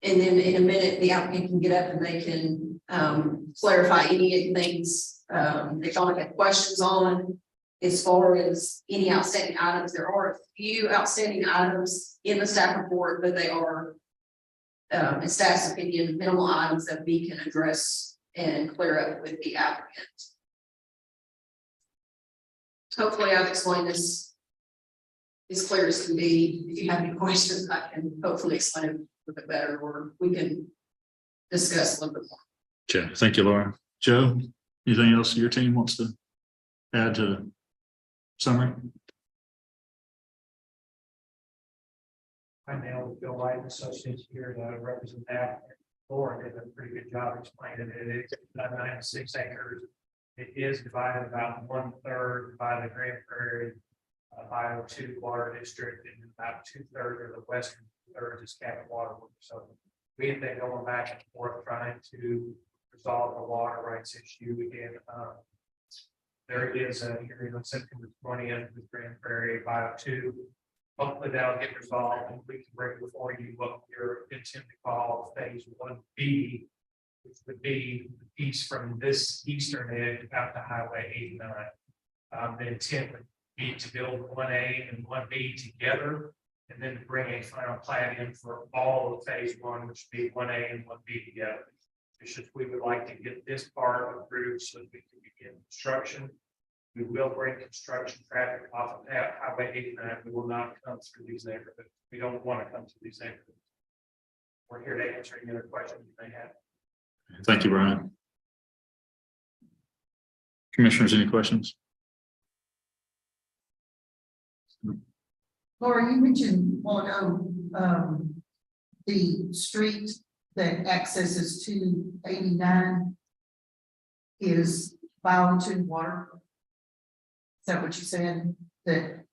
And then in a minute, the applicant can get up and they can clarify any things they thought had questions on. As far as any outstanding items, there are a few outstanding items in the staff report, but they are in staff's opinion, minimal items that we can address and clear up with the applicant. Hopefully I've explained this as clear as can be. If you have any questions, I can hopefully explain it a little bit better, or we can discuss a little bit more. Okay, thank you, Laura. Joe, anything else your team wants to add to the summary? I'm now with Bill White, Associates here to represent that. Laura did a pretty good job explaining it. It's 96 acres. It is divided about 1/3 by the Grand Prairie Bio 2 Water District, and about 2/3 of the western third is Cabot Water. So we have been going back and forth trying to resolve the water rights issue. And there is a hearing on September 20th with Grand Prairie Bio 2. Hopefully that'll get resolved and we can bring before you what you're intending to call phase 1B, which would be the piece from this eastern edge out to Highway 89. The intent would be to build 1A and 1B together, and then to bring a final plat in for all of phase 1, which would be 1A and 1B together. It's just we would like to get this part approved so that we can begin construction. We will bring construction traffic off of Highway 89. We will not come through these neighborhoods. We don't want to come through these neighborhoods. We're here to answer any other questions you may have. Thank you, Brian. Commissioners, any questions? Laura, you mentioned on the street that accesses to 89 is Bio-2 water. Is that what you said? That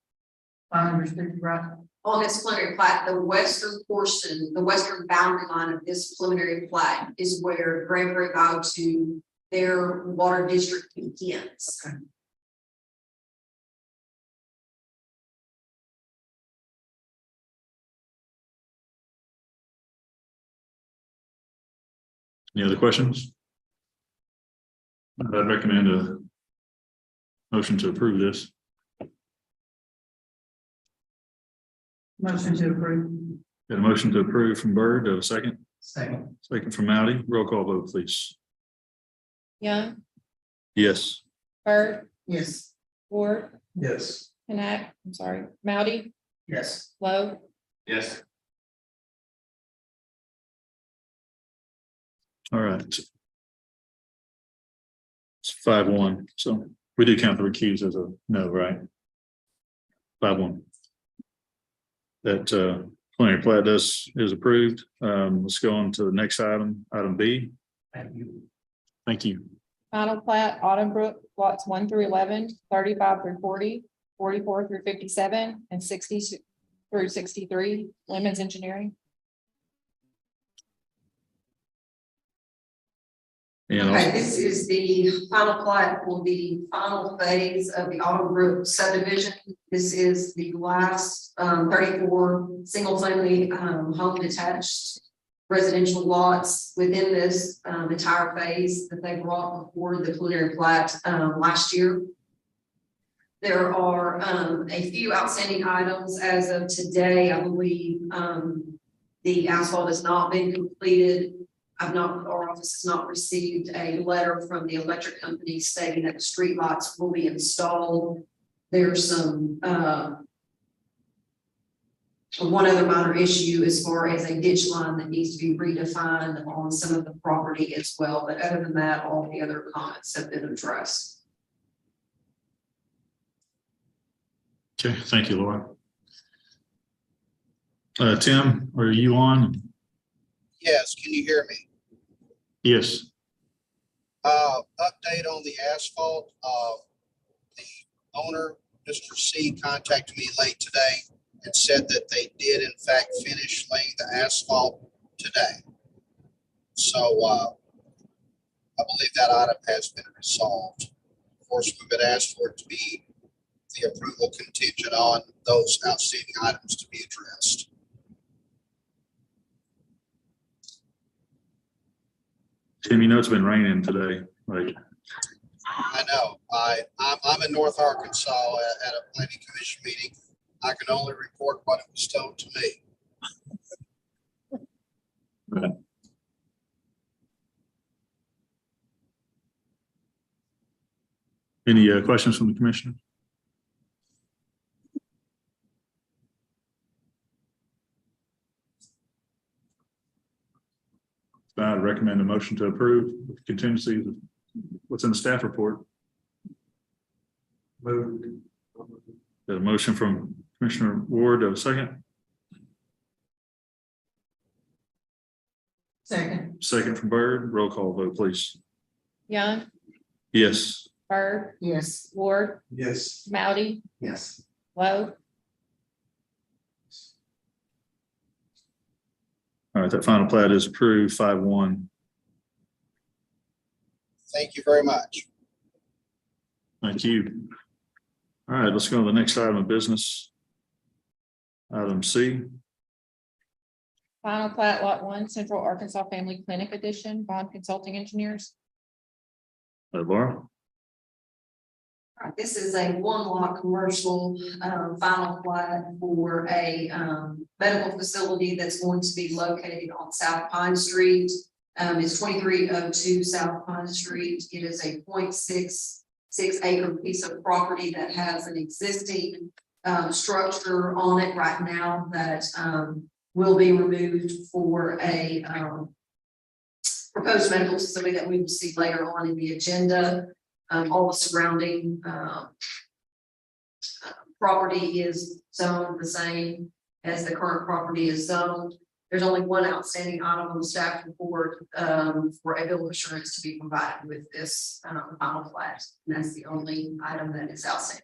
I understood you right? On this preliminary plat, the western portion, the western boundary line of this preliminary plat is where Grand Prairie Bio 2, their water district begins. Okay. Any other questions? I'd recommend a motion to approve this. Motion to approve. Got a motion to approve from Byrd. Do I have a second? Second. Second from Mowdy. Roll call vote, please. Young, Yes. Bird, Yes. Ward, Yes. Knapp, I'm sorry, Mowdy, Yes. Lowe, Yes. All right. It's 5-1. So we do count the recuse as a no, right? 5-1. That preliminary plat is approved. Let's go on to the next item, item B. Thank you. Thank you. final plat, Autumn Brook, lots 1 through 11, 35 through 40, 44 through 57, and 60 through 63, Lemons Engineering. And Okay, this is the final plat for the final phase of the Autumn Brook subdivision. This is the last 34 single-family home detached residential lots within this entire phase that they brought before the preliminary plat last year. There are a few outstanding items as of today. I believe the asphalt has not been completed. Our office has not received a letter from the electric company stating that the street lights will be installed. There's some one other minor issue as far as a ditch line that needs to be redefined on some of the property as well. But other than that, all the other comments have been addressed. okay, thank you, Laura. Tim, are you on? Yes, can you hear me? Yes. Update on the asphalt. The owner, Mr. C, contacted me late today and said that they did in fact finish laying the asphalt today. So I believe that item has been resolved. Of course, we would ask for it to be the approval contingent on those outstanding items to be addressed. Tim, you know it's been raining today, like, I know, I'm in North Arkansas at a planning commission meeting. I can only report what it was told to me. any questions from the commissioner? I'd recommend a motion to approve with contingencies of what's in the staff report. Moved. Got a motion from Commissioner Ward, a second. Second from Byrd. Roll call vote, please. Young, Yes. Byrd, Yes. Ward, Yes. Moudy, Yes. Lowe, All right, that final plat is approved 5-1. Thank you very much. Thank you. All right, let's go to the next item of business. Item C. final plat lot 1, Central Arkansas Family Clinic Edition, Bond Consulting Engineers. Laura. This is a one lot commercial, final plat for a, medical facility that's going to be located on South Pine Street. It's 2302 South Pine Street. It is a 0.66 acre piece of property that has an existing, structure on it right now that, will be removed for a, proposed medical facility that we will see later on in the agenda. All the surrounding property is zoned the same as the current property is zoned. There's only one outstanding item on the staff report for a bill of assurance to be provided with this final plat. And that's the only item that is outstanding.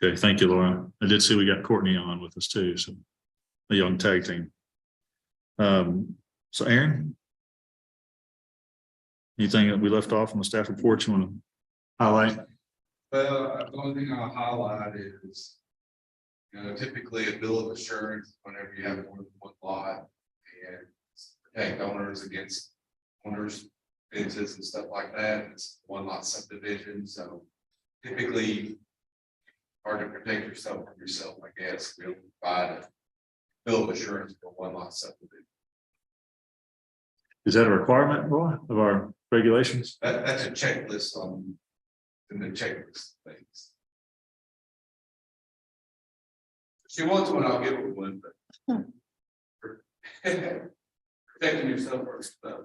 Okay, thank you, Laura. I did see we got Courtney on with us too, so a young tag team. So Aaron? Anything that we left off on the staff report you want to highlight? Well, the only thing I'll highlight is, typically a bill of assurance, whenever you have more than one lot, and protect owners against owners, fences and stuff like that. It's one lot subdivision, so typically hard to protect yourself from yourself, I guess. We'll provide a bill of assurance for one lot subdivision. Is that a requirement, Roy, of our regulations? That's a checklist in the checklist things. If she wants one, I'll give her one, but protecting yourself first. All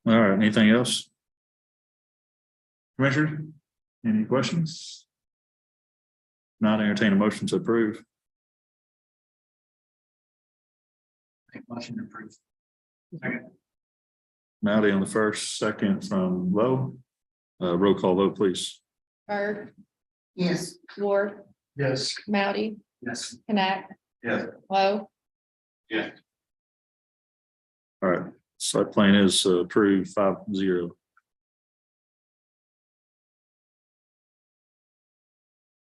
right, anything else? Commissioner, any questions? Not entertain a motion to approve. Motion to approve. Moudy on the first, second from Lowe. Roll call vote, please. Byrd, Yes. Ward, Yes. Moudy, Yes. Knapp, Yes. Lowe, All right, site plan is approved 5-0.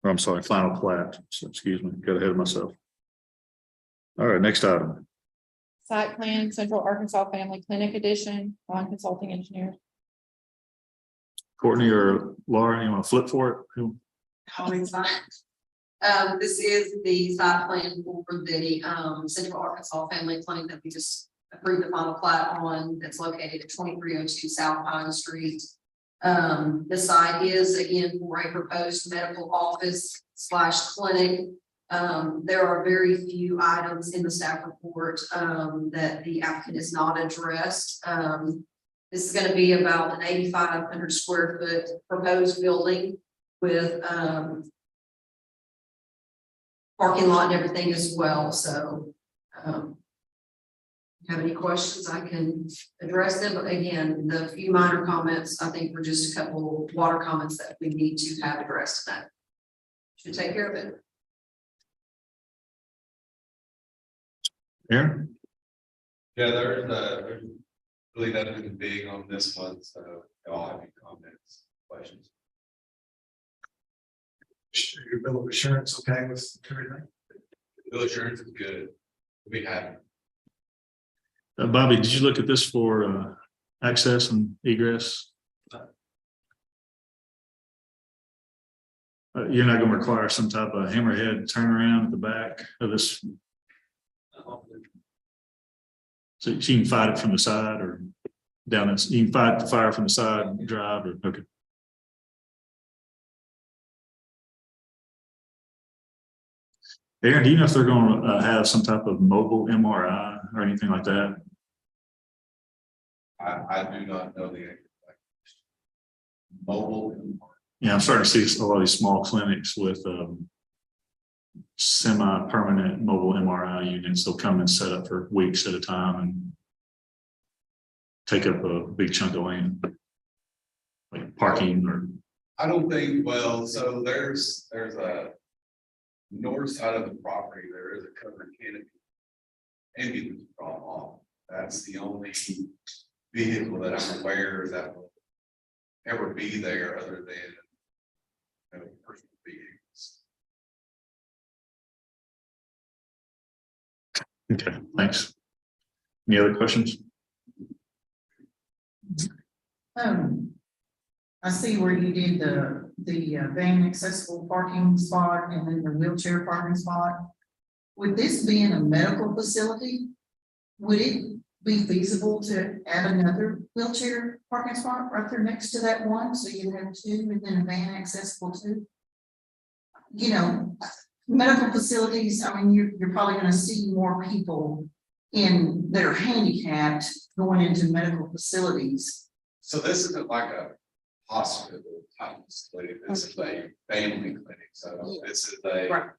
I'm sorry, final plat. So, excuse me, got ahead of myself. All right, next item. site plan, Central Arkansas Family Clinic Edition, Bond Consulting Engineers. Courtney or Laura, you want to flip for it? Who? Always fine. This is the site plan for the Central Arkansas Family Clinic that we just approved the final plat on, that's located at 2302 South Pine Street. The site is again for a proposed medical office / clinic. There are very few items in the staff report that the applicant has not addressed. This is going to be about an 8,500 square foot proposed building with parking lot and everything as well. So if you have any questions, I can address them. But again, the few minor comments, I think were just a couple water comments that we need to have addressed. That should take care of it. Aaron? Yeah, there's really nothing big on this one, so y'all have any comments, questions? Your bill of assurance, okay with everything? Bill assurance is good. We had, Bobby, did you look at this for access and egress? You're not going to require some type of hammerhead turnaround at the back of this, so you can fight it from the side or down this, you can fight the fire from the side and drive or, okay. Aaron, do you know if they're going to have some type of mobile MRI or anything like that? I do not know the mobile. Yeah, I'm starting to see a lot of these small clinics with semi-permanent mobile MRI units. They'll come and set up for weeks at a time and take up a big chunk of land, like parking or. I don't think, well, so there's a north side of the property, there is a covered canopy. Ambulance drop off. That's the only vehicle that I'm aware that will ever be there other than personal vehicles. Okay, thanks. Any other questions? I see where you did the van accessible parking spot and then the wheelchair parking spot. Would this be in a medical facility? Would it be feasible to add another wheelchair parking spot right there next to that one, so you have two and then a van accessible too? You know, medical facilities, I mean, you're probably gonna see more people that are handicapped going into medical facilities. So this isn't like a hospital type facility, this is a family clinic, so this is a. Right.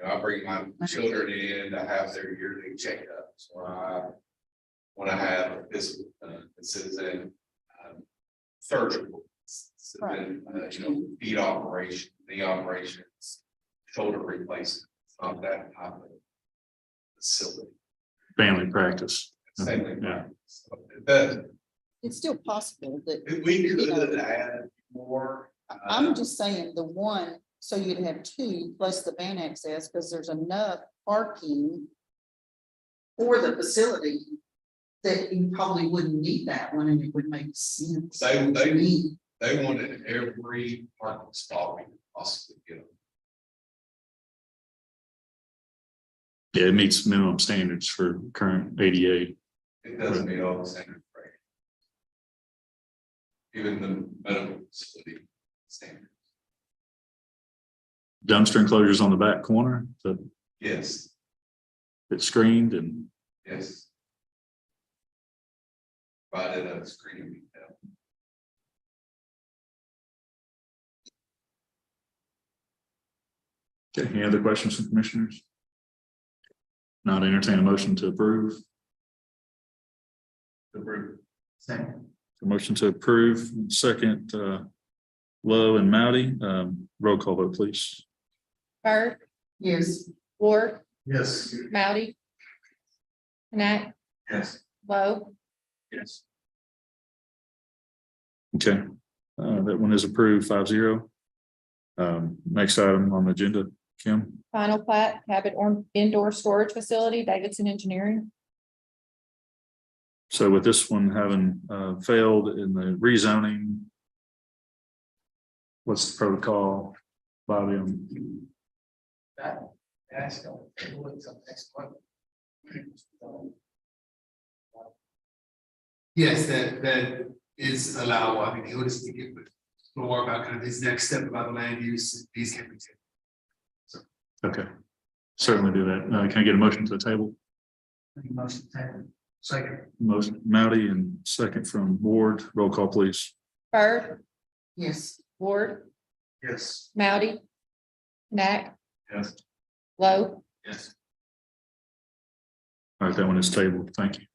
I bring my children in to have their yearly checkups, when I have a physical, this is in surgical. This is in, feet operation, knee operations, shoulder replacement, not that type of facility. Family practice. Family Yeah. practice. But It's still possible that. we could add more. I'm just saying the one, so you'd have two plus the van access, because there's enough parking for the facility that you probably wouldn't need that one, and it would make sense. They wanted every parking spot we could possibly get them. Yeah, it meets minimum standards for current ADA. It doesn't meet all the standards, right? Even the medical facility standards. Dumpster enclosures on the back corner, so Yes, it's screened and yes. Provided a screening. okay. Any other questions from commissioners? Not entertain a motion to approve. Approve. Second. A motion to approve, second, Lowe and Mowdy, roll call vote, please. Bird, Yes. Ward, Yes. Mowdy. Knapp, Yes. Lowe, Yes. Okay, that one is approved 5-0. Next item on the agenda, Kim. final plat, Cabot indoor storage facility, Davidson Engineering. So with this one having failed in the rezoning, what's the protocol, Bobby? Ask them, what's up next one? Yes, that is allowable. I mean, he'll just give more about kind of his next step about the land use, these can be. Okay, certainly do that. Can I get a motion to the table? Motion table. Second. Motion, Mowdy, and second from Ward. Roll call, please. Bird, Yes. Ward, Yes. Mowdy. Knapp, Yes. Lowe, Yes. All right, that one is tabled. Thank you.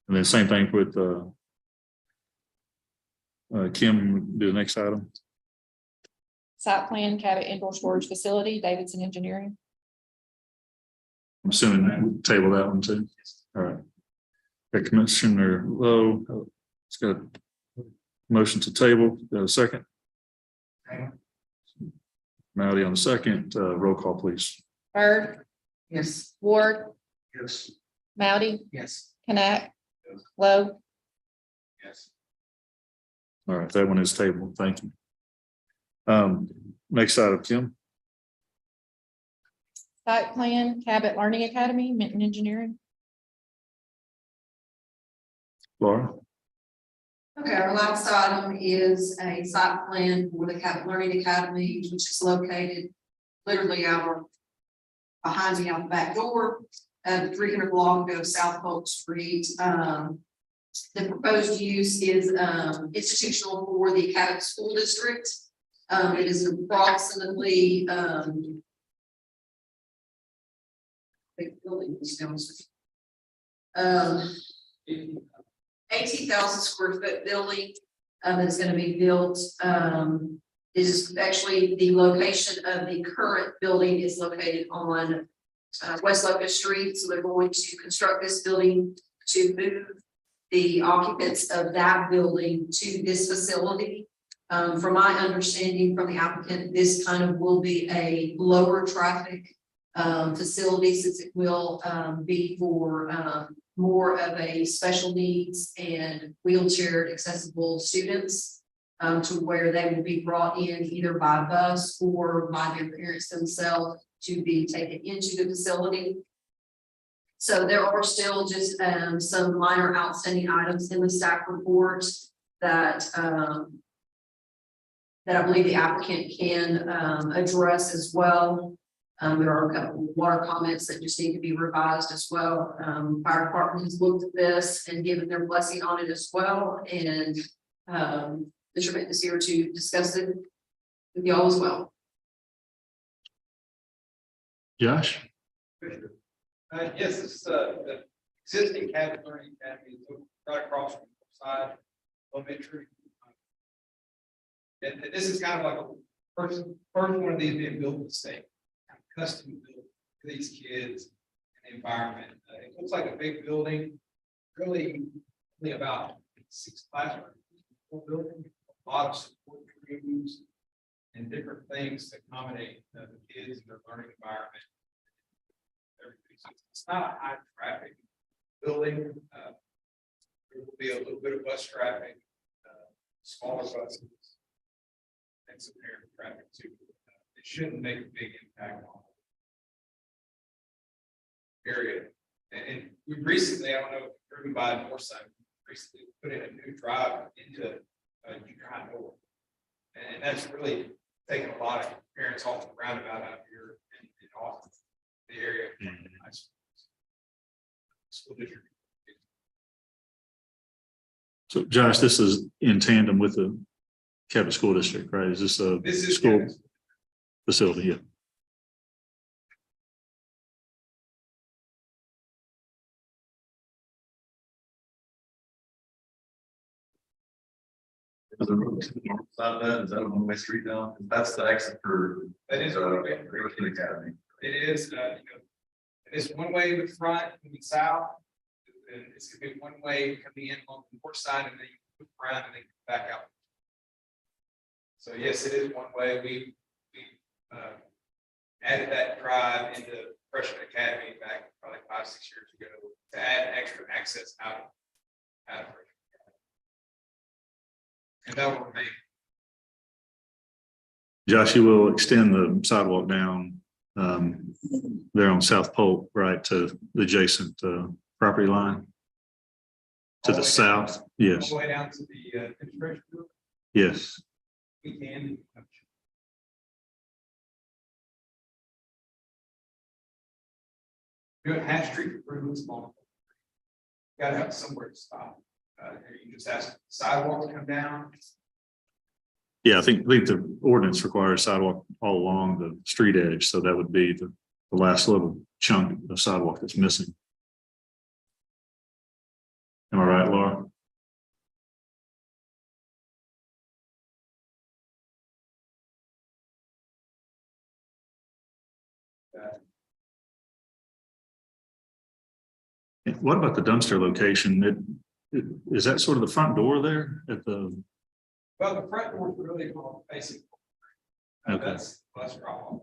And then same thing with Kim, do the next item. site plan, Cabot indoor storage facility, Davidson Engineering. I'm assuming we'll table that one too. All right. Okay, Commissioner Lowe, it's got a motion to table, second. Mowdy on the second, roll call, please. Bird, Yes. Ward, Yes. Mountie, Yes. Knapp, Yes. Lowe, Yes. All right, that one is tabled. Thank you. Next item, Kim. site plan, Cabot Learning Academy, Minton Engineering. Laura. Okay, our last item is a site plan for the Cabot Learning Academy, which is located literally out behind me out the back door, 300 block of South Polk Street. The proposed use is institutional for the Cabot School District. It is approximately big building, to be honest with you. 18,000 square foot building that is going to be built. Is actually the location of the current building is located on West Locust Street. So they're going to construct this building to move the occupants of that building to this facility. From my understanding from the applicant, this kind of will be a lower traffic facility, since it will be for more of a special needs and wheelchair accessible students, to where they will be brought in either by bus or by their parents themselves to be taken into the facility. So there are still just some minor outstanding items in the staff report that that I believe the applicant can address as well. There are a couple of water comments that just need to be revised as well. Fire department has looked at this and given their blessing on it as well. And Mr. Benton is here to discuss it with y'all as well. Josh. Yes, this is the existing Cabot Learning Academy, right across from the side elementary. And this is kind of like a first one of these being built in the state, custom built for these kids and the environment. It looks like a big building, really only about 6 classrooms, full building, a lot of support rooms and different things to accommodate the kids and their learning environment. Everything. So it's not a high traffic building. There will be a little bit of bus traffic, smaller buses, and some air traffic too. It shouldn't make a big impact on the area. And we recently, I don't know if you've driven by Northside, recently put in a new drive into junior high north. And that's really taken a lot of parents off the roundabout out here and off the area. School district. So Josh, this is in tandem with the Cabot School District, right? Is this a school Cabot facility? Yeah. Is the road to the north side of that? Is that a one-way street down? That's the exit for. That is a one-way. Academy. It is, it is one way in the front, moving south. And it's gonna be one way coming in on the north side and then you move around and then back out. So yes, it is one way. We added that drive into Freshman Academy back probably 5-6 years ago to add extra access out of Freshman Academy. And that will remain. Josh, you will extend the sidewalk down there on South Polk, right to the adjacent property line to the south. Yes. All the way down to the administration building. Yes. We can. Doing Hatch Street improvements. Got to have somewhere to stop. You just ask the sidewalk to come down. Yeah, I think the ordinance requires sidewalk all along the street edge, so that would be the last little chunk of sidewalk that's missing. Am I right, Laura? What about the dumpster location? Is that sort of the front door there at the? Well, the front door is really called basic. Okay. That's drop off.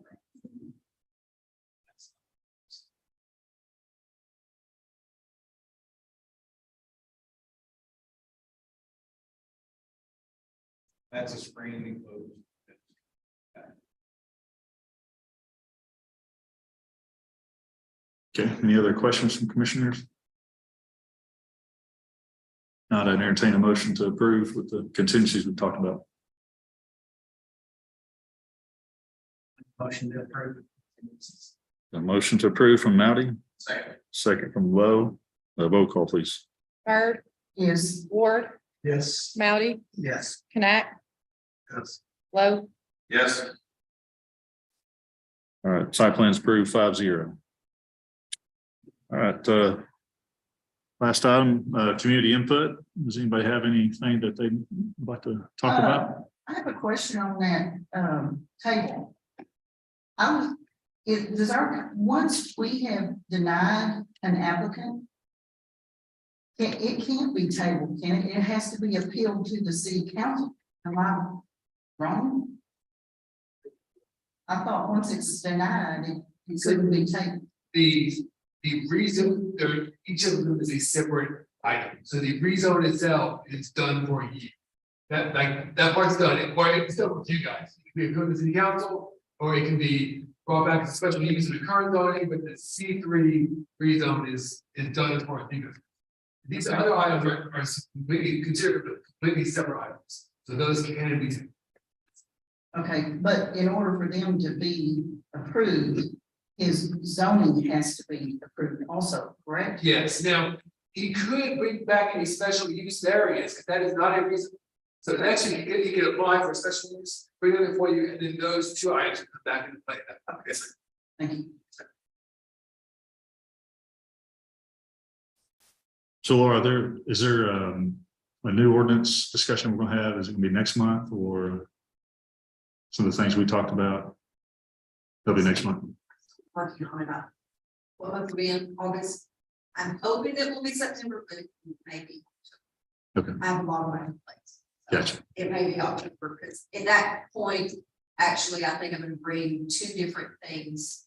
That's a screen enclosed. Okay, any other questions from commissioners? Not, I'd entertain a motion to approve with the contingencies we talked about. Motion to approve. A motion to approve from Mouty, Second. second from Lowe. Roll call, please. Bird, Yes. Ward, Yes. Mouty, Yes. Knapp, Yes. Lowe, Yes. All right, site plans approved 5-0. All right, last item, community input. Does anybody have anything that they'd like to talk about? I have a question on that, table. Once we have denied an applicant, it can't be tabled, can it? It has to be appealed to the city council. Am I wrong? I thought once it's denied, it couldn't be tabled. The reason, each of them is a separate item, so the rezone itself is done for you. That part's done, it's done with you guys, it can be approved to the city council, or it can be brought back to special use in the current zoning, but the C3 rezone is done for you guys. These other items are completely considered completely separate items, so those can be. Okay, but in order for them to be approved, his zoning has to be approved also, correct? Yes, now, he could bring back any special use areas, because that is not a reason. So actually, he could apply for special use, bring them for you, and then those two items come back into play. Okay. Thank you. So Laura, is there a new ordinance discussion we're gonna have? Is it gonna be next month or some of the things we talked about? That'll be next month. Working on it. Well, month will be in August. I'm hoping it will be September, but maybe. Okay. I have a lot of my place. So Gotcha. it may be October, because at that point, actually, I think I'm gonna bring two different things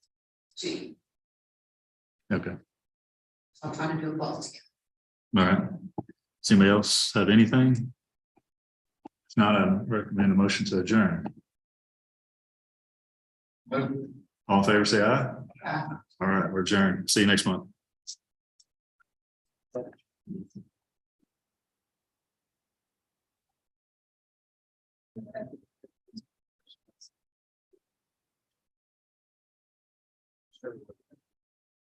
to you. Okay, So I'm trying to do it both together. all right. Does anybody else have anything? If not, I recommend a motion to adjourn. All in favor, say aye. Aye. All right, we're adjourned. See you next month.